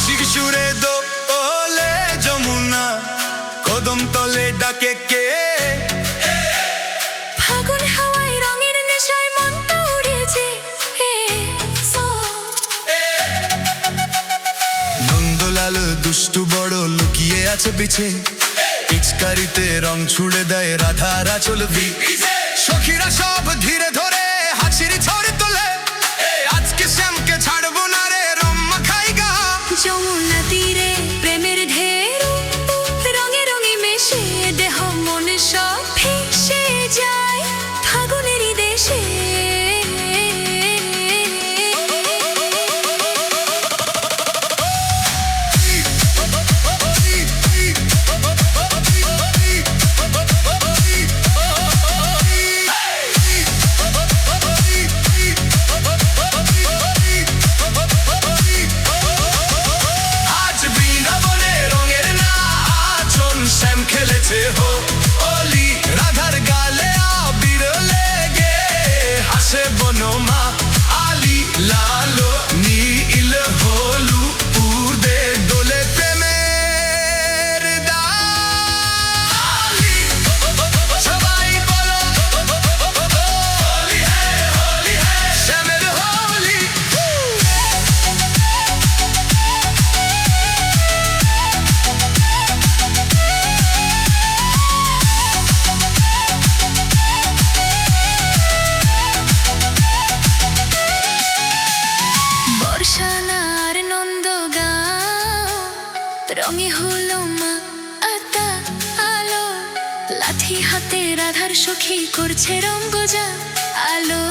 হাসির সুরে দোলে যমুনা, কদম তলে ডাকে কে। ফাগুন হাওয়ায় রঙের নেশায় মনটা উড়েছে। নন্দলাল দুষ্টু বড় লুকিয়ে আছে পিছে, পিচকারিতে রং ছুড়ে দেয় রাধার আঁচল ভিজে। সখীরা সব ধীরে ধরে হাসির ঝড় তোলে, আজকে শ্যামকে ছাড়বো না রে, রম্মা খাই গা। যমুনা তীরে প্রেমের ঢেউ রঙে রঙে মেশে, দেহ মন সব ভেসে যায় ফাগুনেরই দেশে। হোলি রাধার গালে আবির লেগে হাসে বনমা, আলি লালো নীল হলু উড়ে দোলে প্রেমের ডালি। সবাই বলো হোলি হ্যায় শ্যামের হোলি। বর্ষানার নন্দগাঁও রঙে হলো মা আতা আলো, লাঠি হাতে রাধার সখী করছে রঙ্গজা আলো।